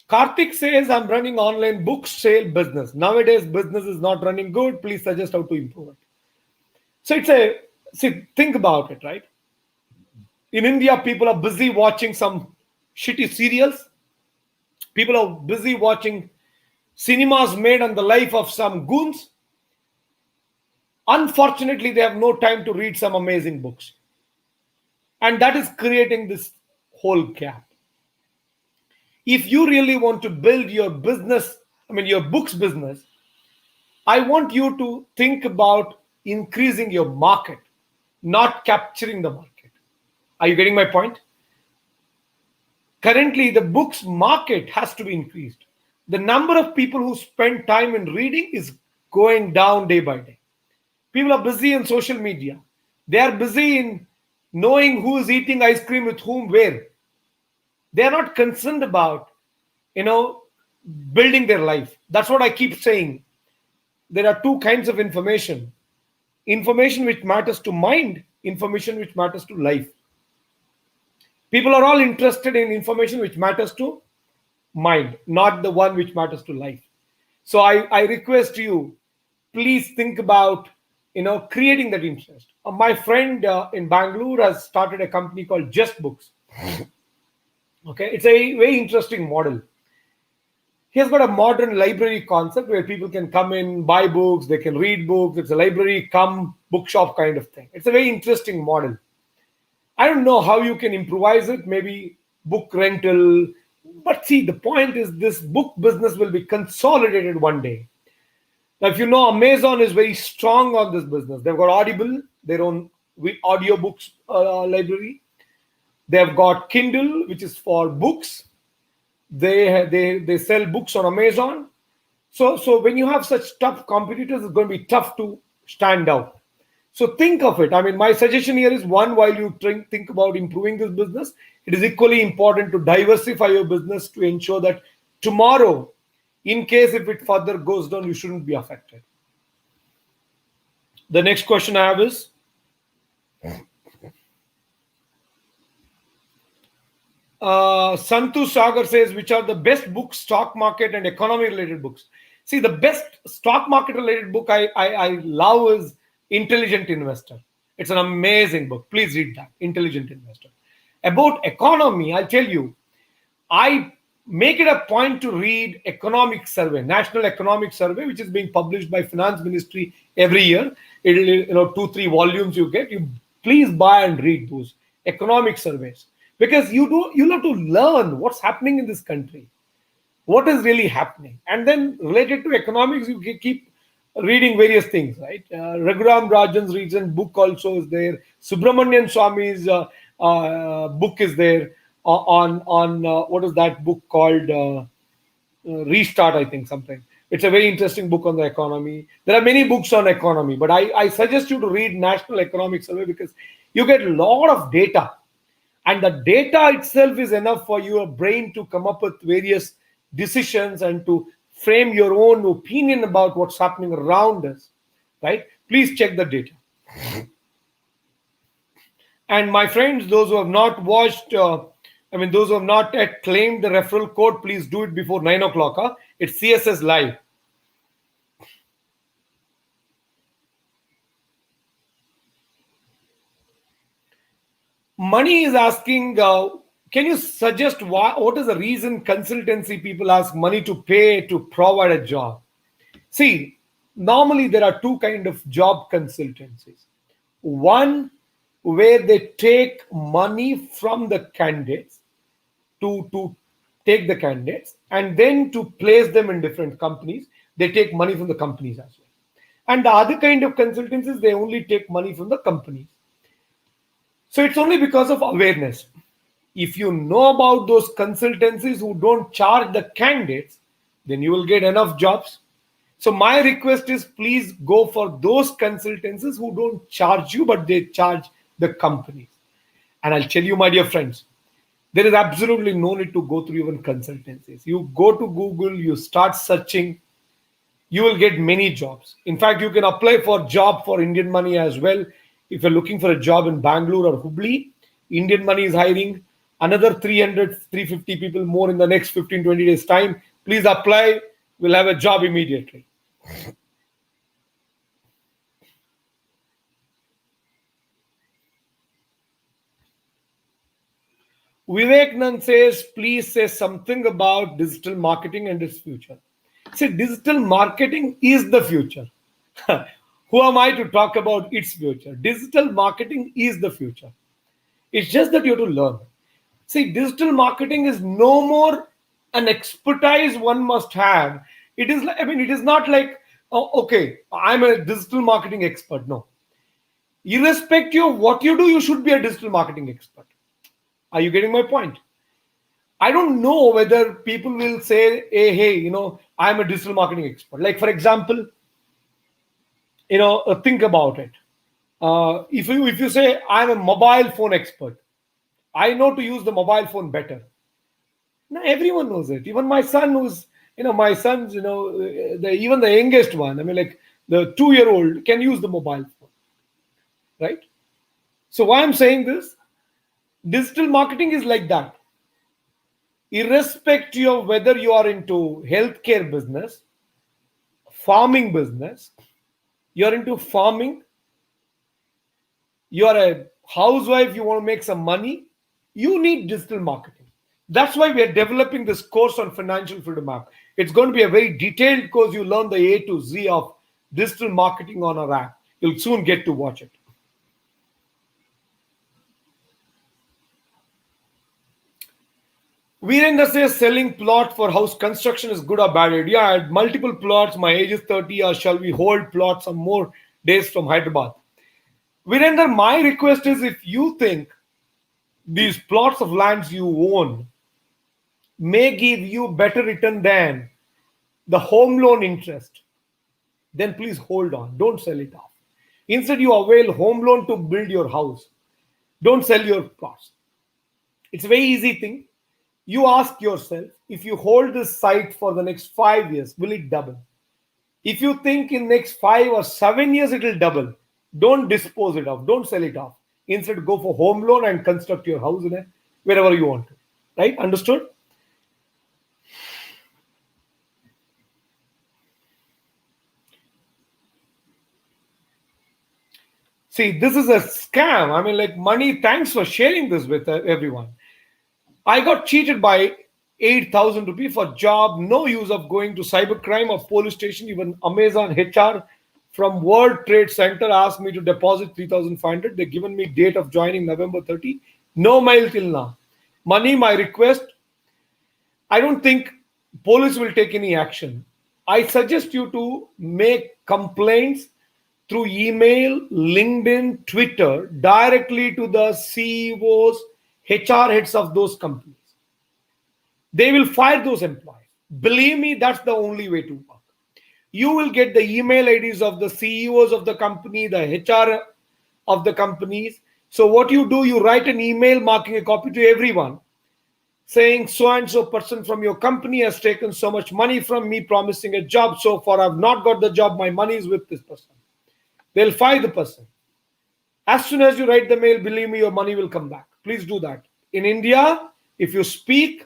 [SPEAKER 1] Karthik says, "I'm running online book sale business. Nowadays, business is not running good. Please suggest how to improve it." So think about it, right? In India, people are busy watching some shitty serials. People are busy watching cinemas made on the life of some goons. Unfortunately, they have no time to read some amazing books. And that is creating this whole gap. If you really want to build your business, I mean, your books business, I want you to think about increasing your market, not capturing the market. Are you getting my point? Currently, the books market has to be increased. The number of people who spend time in reading is going down day by day. People are busy in social media. They are busy in knowing who is eating ice cream with whom, where. They are not concerned about, you know, building their life. That's what I keep saying. There are two kinds of information which matters to mind, information which matters to life. People are all interested in information which matters to mind, not the one which matters to life. So I request you, please think about, creating that interest. My friend in Bangalore has started a company called Just Books. Okay, it's a very interesting model. He has got a modern library concept where people can come in, buy books, they can read books. It's a library come bookshop kind of thing. It's a very interesting model. I don't know how you can improvise it, maybe book rental. But see, the point is this book business will be consolidated one day. Now, if you know, Amazon is very strong on this business. They've got Audible, their own audiobooks library. They've got Kindle, which is for books. They sell books on Amazon. So when you have such tough competitors, it's going to be tough to stand out. So think of it. I mean, my suggestion here is one, while you think about improving this business, it is equally important to diversify your business to ensure that tomorrow, in case if it further goes down, you shouldn't be affected. The next question I have is, Santu Sagar says, which are the best books, stock market and economy related books? See, the best stock market related book I love is Intelligent Investor. It's an amazing book. Please read that, Intelligent Investor. About economy, I'll tell you, I make it a point to read economic survey, National Economic Survey, which is being published by Finance Ministry every year. It'll, 2-3 volumes you get. You please buy and read those economic surveys, because you'll have to learn what's happening in this country, what is really happening. And then related to economics, you keep reading various things, right? Raghuram Rajan's recent book also is there. Subramanian Swami's book is there on what is that book called? Restart, I think, something. It's a very interesting book on the economy. There are many books on economy, but I suggest you to read National Economic Survey, because you get a lot of data. And the data itself is enough for your brain to come up with various decisions and to frame your own opinion about what's happening around us, right? Please check the data. And my friends, those who have not watched, those who have not yet claimed the referral code, please do it before 9 o'clock. Huh? It's CSS Live. Money is asking, can you suggest what is the reason consultancy people ask money to pay to provide a job? See, normally there are two kinds of job consultancies. One, where they take money from the candidates to take the candidates, and then to place them in different companies. They take money from the companies as well. And the other kind of consultancies, they only take money from the companies. So it's only because of awareness. If you know about those consultancies who don't charge the candidates, then you will get enough jobs. So my request is, please go for those consultancies who don't charge you, but they charge the companies. And I'll tell you, my dear friends, there is absolutely no need to go through even consultancies. You go to Google, you start searching, you will get many jobs. In fact, you can apply for job for Indian Money as well. If you're looking for a job in Bangalore or Hubli, Indian Money is hiring another 300, 350 people more in the next 15, 20 days time. Please apply. We'll have a job immediately. Vivek says, please say something about digital marketing and its future. See, digital marketing is the future. Who am I to talk about its future? Digital marketing is the future. It's just that you have to learn. See, digital marketing is no more an expertise one must have. It is, I mean, it is not like, oh, okay, I'm a digital marketing expert. No. Irrespective of what you do, you should be a digital marketing expert. Are you getting my point? I don't know whether people will say, hey, I'm a digital marketing expert. Like, for example, think about it. If you say I'm a mobile phone expert, I know to use the mobile phone better. Now everyone knows it. Even my son, my son's, even the youngest one. I mean, like the 2-year-old can use the mobile phone, right? So why I'm saying this? Digital marketing is like that. Irrespective of whether you are into healthcare business, farming business, you're into farming, you're a housewife, you want to make some money, you need digital marketing. That's why we are developing this course on financial freedom app. It's going to be a very detailed course. You learn the A to Z of digital marketing on our app. You'll soon get to watch it. Virendra says selling plot for house construction is good or bad idea. I had multiple plots. My age is 30. Or shall we hold plots some more days from Hyderabad? Virendra, my request is if you think these plots of lands you own may give you better return than the home loan interest, then please hold on. Don't sell it off. Instead, you avail home loan to build your house. Don't sell your plots. It's a very easy thing. You ask yourself, if you hold this site for the next 5 years, will it double? If you think in next 5 or 7 years it will double, don't dispose it off. Don't sell it off. Instead, go for home loan and construct your house wherever you want to. Right? Understood? See, this is a scam. I mean, like money. Thanks for sharing this with everyone. I got cheated by 8,000 rupees for job. No use of going to cybercrime or police station. Even Amazon HR from World Trade Center asked me to deposit 3,500. They given me date of joining November 30. No mail till now. Money, my request. I don't think police will take any action. I suggest you to make complaints through email, LinkedIn, Twitter, directly to the CEOs, HR heads of those companies. They will fire those employees. Believe me, that's the only way to work. You will get the email IDs of the CEOs of the company, the HR of the companies. So what you do, you write an email marking a copy to everyone saying so-and-so person from your company has taken so much money from me, promising a job. So far, I've not got the job. My money is with this person. They'll fire the person. As soon as you write the mail, believe me, your money will come back. Please do that. In India, if you speak,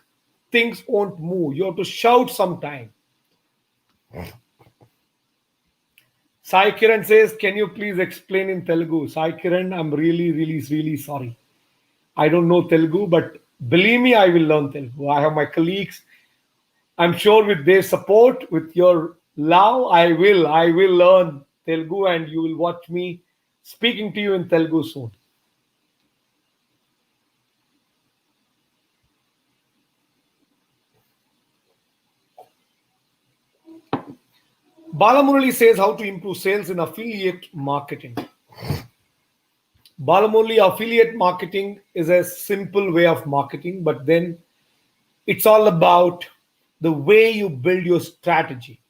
[SPEAKER 1] things won't move. You have to shout sometime. Sai Kiran says, can you please explain in Telugu? Sai Kiran, I'm really sorry. I don't know Telugu, but believe me, I will learn Telugu. I have my colleagues. I'm sure with their support, with your love, I will learn Telugu and you will watch me speaking to you in Telugu soon. Balamurali says how to improve sales in affiliate marketing. Balamurali, affiliate marketing is a simple way of marketing, but then it's all about the way you build your strategy.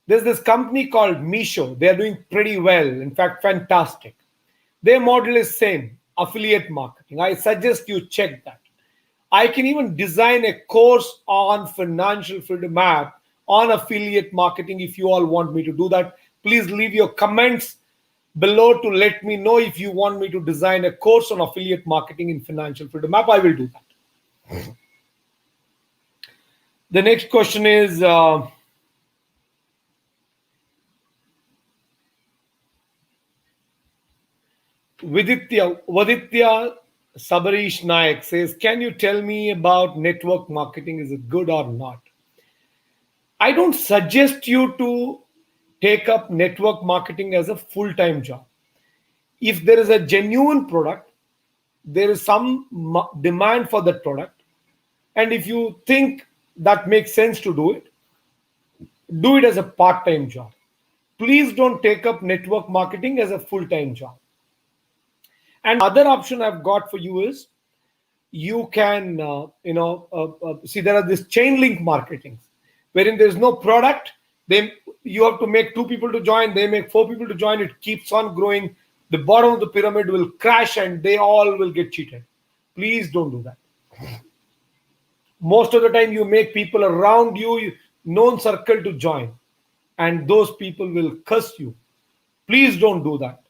[SPEAKER 1] There's this company called Misho. They're doing pretty well. In fact, fantastic. Their model is same, affiliate marketing. I suggest you check that. I can even design a course on financial freedom app on affiliate marketing. If you all want me to do that, please leave your comments below to let me know if you want me to design a course on affiliate marketing in financial freedom app. I will do that. The next question is, Vaditya Sabarish Nayak says, can you tell me about network marketing? Is it good or not? I don't suggest you to take up network marketing as a full-time job. If there is a genuine product, there is some demand for that product, and if you think that makes sense to do it as a part-time job. Please don't take up network marketing as a full-time job. And other option I've got for you is you can see there are this chain link marketing wherein there's no product. Then you have to make 2 people to join, they make 4 people to join, it keeps on growing. The bottom of the pyramid will crash and they all will get cheated. Please don't do that. Most of the time you make people around you, known circle, to join, and those people will curse you. Please don't do that.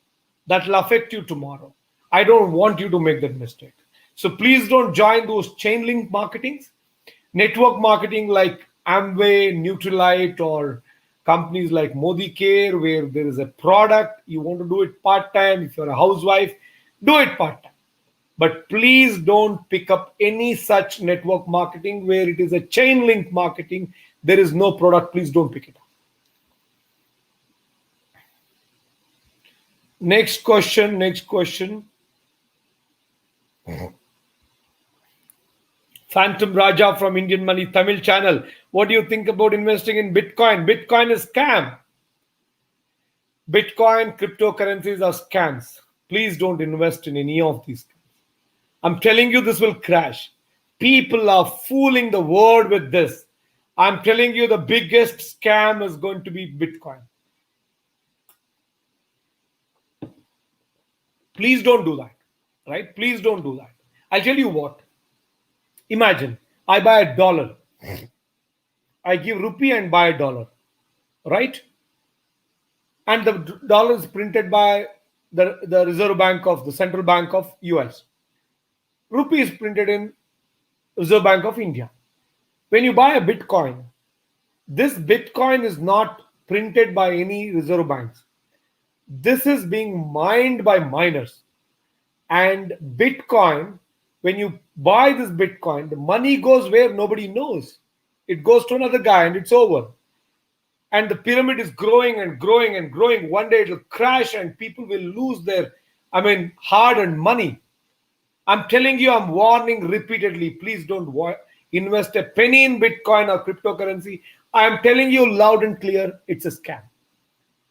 [SPEAKER 1] That will affect you tomorrow. I don't want you to make that mistake. So please don't join those chain link marketings. Network marketing like Amway, Nutrilite, or companies like Modi Care, where there is a product, you want to do it part-time. If you're a housewife, do it part-time. But please don't pick up any such network marketing where it is a chain link marketing. There is no product. Please don't pick it up. Next question. Phantom Raja from Indian Money Tamil channel. What do you think about investing in Bitcoin? Bitcoin is scam. Bitcoin, cryptocurrencies are scams. Please don't invest in any of these. I'm telling you, this will crash. People are fooling the world with this. I'm telling you, the biggest scam is going to be Bitcoin. Please don't do that, right? Please don't do that. I'll tell you what. Imagine I buy $1. I give rupee and buy $1, right? And the dollar is printed by the Reserve Bank of the Central Bank of US. Rupee is printed in Reserve Bank of India. When you buy a Bitcoin, this Bitcoin is not printed by any reserve banks. This is being mined by miners. And Bitcoin, when you buy this Bitcoin, the money goes where nobody knows. It goes to another guy and it's over. And the pyramid is growing and growing and growing. One day it will crash and people will lose their, hard-earned money. I'm telling you, I'm warning repeatedly, please don't invest a penny in Bitcoin or cryptocurrency. I'm telling you loud and clear, it's a scam.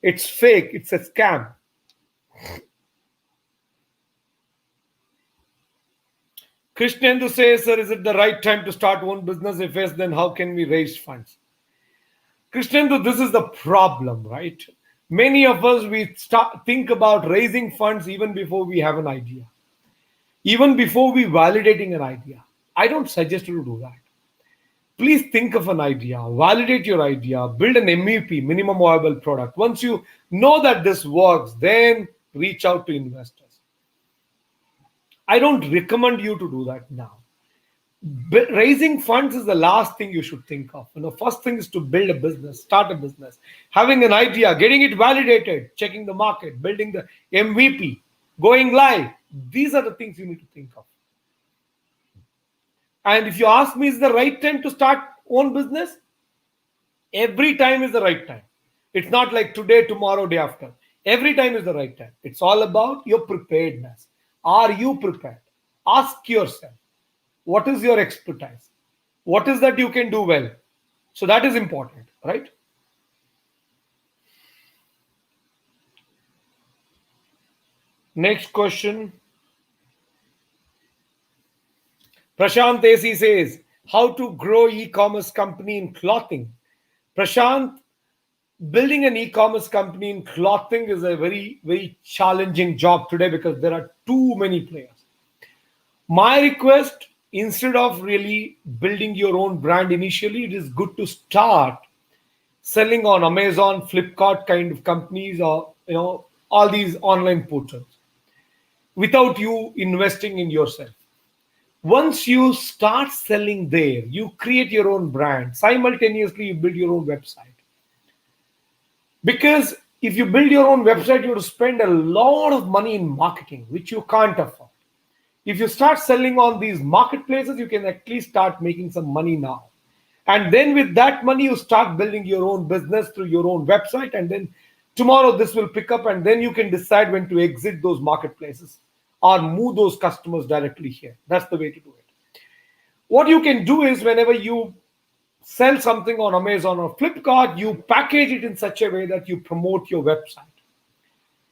[SPEAKER 1] It's fake. It's a scam. Krishnendu says, sir, is it the right time to start one business? If yes, then how can we raise funds? Krishnendu, this is the problem, right? Many of us, we think about raising funds even before we have an idea. Even before we validating an idea. I don't suggest you to do that. Please think of an idea, validate your idea, build an MVP, minimum viable product. Once you know that this works, then reach out to investors. I don't recommend you to do that now. Raising funds is the last thing you should think of. First thing is to build a business, start a business, having an idea, getting it validated, checking the market, building the MVP, going live. These are the things you need to think of. And if you ask me, is the right time to start own business? Every time is the right time. It's not like today, tomorrow, day after. Every time is the right time. It's all about your preparedness. Are you prepared? Ask yourself, what is your expertise? What is that you can do well? So that is important, right? Next question. Prashant AC says, how to grow e-commerce company in clothing? Prashant, building an e-commerce company in clothing is a very, very challenging job today because there are too many players. My request, instead of really building your own brand initially, it is good to start selling on Amazon, Flipkart kind of companies, or all these online portals without you investing in yourself. Once you start selling there, you create your own brand. Simultaneously, you build your own website. Because if you build your own website, you have to spend a lot of money in marketing, which you can't afford. If you start selling on these marketplaces, you can at least start making some money now. And then with that money, you start building your own business through your own website. And then tomorrow this will pick up, and then you can decide when to exit those marketplaces or move those customers directly here. That's the way to do it. What you can do is, whenever you sell something on Amazon or Flipkart, you package it in such a way that you promote your website.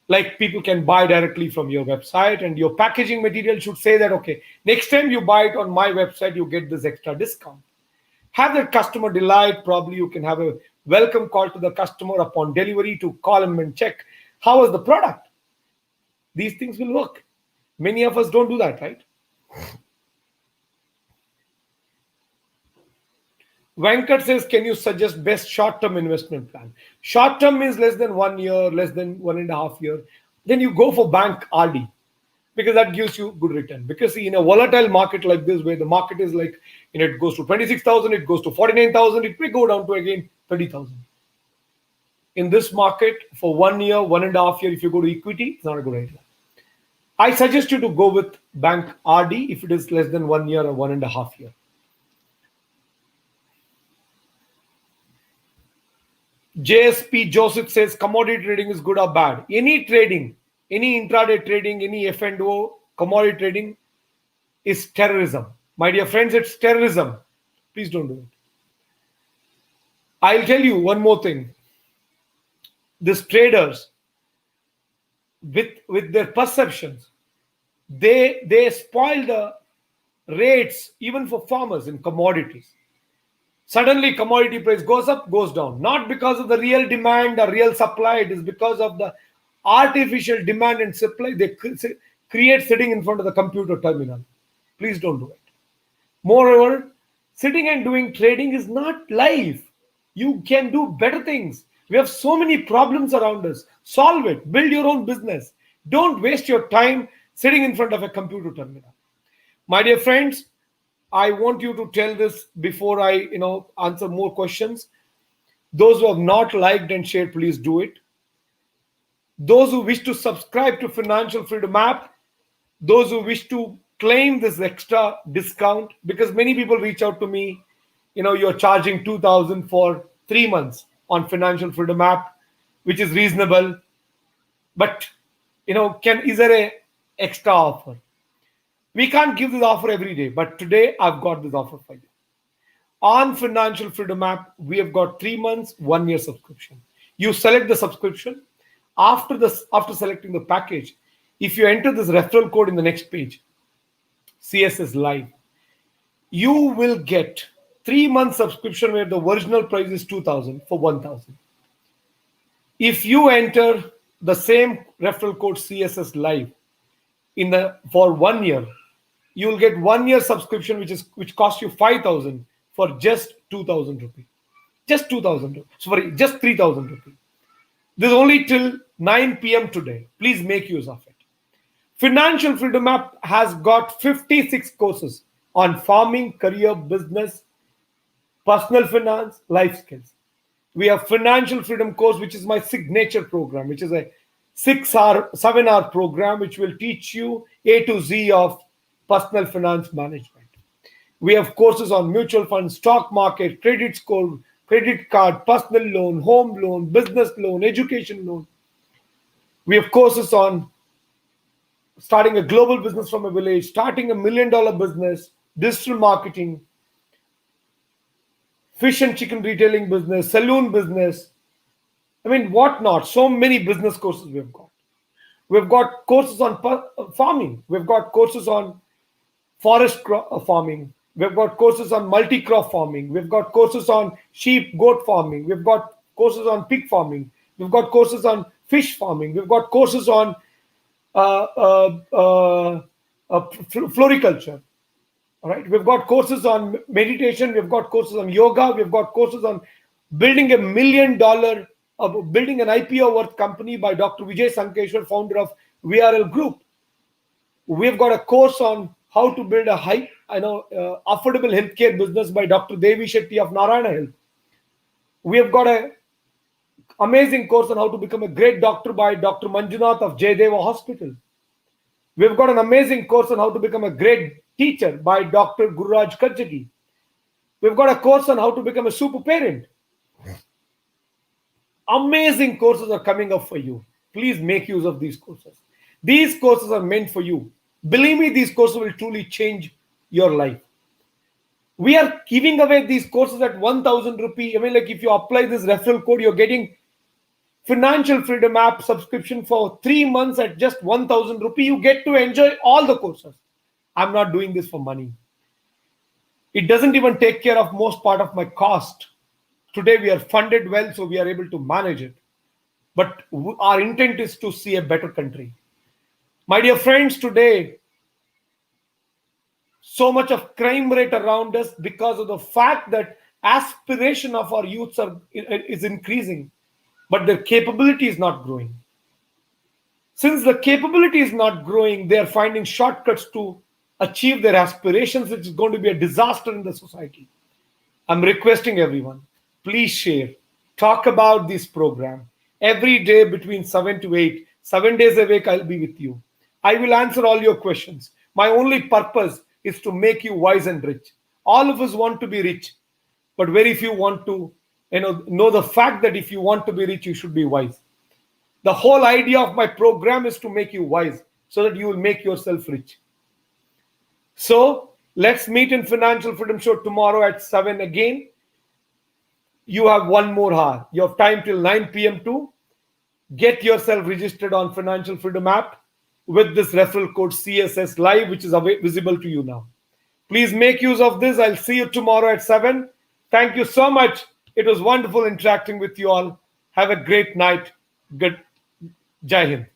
[SPEAKER 1] Like, people can buy directly from your website, and your packaging material should say that, okay, next time you buy it on my website, you get this extra discount. Have that customer delight. Probably you can have a welcome call to the customer upon delivery to call him and check how is the product. These things will work. Many of us don't do that, right? Venkat says, can you suggest best short-term investment plan? Short-term means less than 1 year, less than 1.5 years. Then you go for bank RD, because that gives you good return. Because see, in a volatile market like this, where the market is like, it goes to 26,000, it goes to 49,000, it may go down to again 30,000. In this market, for 1 year, 1.5 years, if you go to equity, it's not a good idea. I suggest you to go with bank RD if it is less than 1 year or 1.5 years. JSP Joseph says, commodity trading is good or bad? Any trading, any intraday trading, any F&O, commodity trading is terrorism. My dear friends, it's terrorism. Please don't do it. I'll tell you one more thing. These traders, with their perceptions, they spoil the rates even for farmers in commodities. Suddenly commodity price goes up, goes down. Not because of the real demand or real supply. It is because of the artificial demand and supply they create sitting in front of the computer terminal. Please don't do it. Moreover, sitting and doing trading is not life. You can do better things. We have so many problems around us. Solve it. Build your own business. Don't waste your time sitting in front of a computer terminal. My dear friends, I want you to tell this before I answer more questions. Those who have not liked and shared, please do it. Those who wish to subscribe to Financial Freedom app, those who wish to claim this extra discount, because many people reach out to me, you're charging 2,000 for 3 months on Financial Freedom app, which is reasonable. But, is there a extra offer? We can't give this offer every day, but today I've got this offer for you. On Financial Freedom app, we have got 3 months, 1 year subscription. You select the subscription. After selecting the package, if you enter this referral code in the next page, CSS Live, you will get 3 months subscription where the original price is 2,000 for 1,000. If you enter the same referral code CSS Live for 1 year, you will get 1 year subscription which costs you 5,000 for just 2,000 rupees. Just 2,000. Sorry, just 3,000 rupees. This is only till 9 p.m. today. Please make use of it. Financial Freedom app has got 56 courses on farming, career, business, personal finance, life skills. We have Financial Freedom course, which is my signature program, which is a 7-hour program, which will teach you A to Z of personal finance management. We have courses on mutual funds, stock market, credit score, credit card, personal loan, home loan, business loan, education loan. We have courses on starting a global business from a village, starting $1 million business, digital marketing, fish and chicken retailing business, saloon business. What not? So many business courses we have got. We've got courses on farming. We've got courses on forest farming. We've got courses on multi-crop farming. We've got courses on sheep, goat farming. We've got courses on pig farming. We've got courses on fish farming. We've got courses on floriculture. All right. We've got courses on meditation. We've got courses on yoga. We've got courses on building $1 million, building an IPO worth company by Dr. Vijay Sankeshwar, founder of VRL Group. We've got a course on how to build a affordable healthcare business by Dr. Devi Shetty of Narayana Health. We have got an amazing course on how to become a great doctor by Dr. Manjunath of Jayadeva Hospital. We've got an amazing course on how to become a great teacher by Dr. Gururaj Kajati. We've got a course on how to become a super parent. Amazing courses are coming up for you. Please make use of these courses. These courses are meant for you. Believe me, these courses will truly change your life. We are giving away these courses at 1,000 rupee. I mean, like if you apply this referral code, you're getting Financial Freedom app subscription for 3 months at just 1,000 rupee. You get to enjoy all the courses. I'm not doing this for money. It doesn't even take care of most part of my cost. Today we are funded well, so we are able to manage it. But our intent is to see a better country. My dear friends, today, so much of crime rate around us because of the fact that aspiration of our youths is increasing, but their capability is not growing. Since the capability is not growing, they are finding shortcuts to achieve their aspirations, which is going to be a disaster in the society. I'm requesting everyone, please share, talk about this program. Every day between 7 to 8, 7 days a week, I'll be with you. I will answer all your questions. My only purpose is to make you wise and rich. All of us want to be rich, but very few want to know the fact that if you want to be rich, you should be wise. The whole idea of my program is to make you wise so that you will make yourself rich. So let's meet in Financial Freedom Show tomorrow at 7 again. You have 1 more hour. You have time till 9 p.m. to get yourself registered on Financial Freedom app with this referral code CSS Live, which is visible to you now. Please make use of this. I'll see you tomorrow at 7. Thank you so much. It was wonderful interacting with you all. Have a great night. Good. Jai Hind.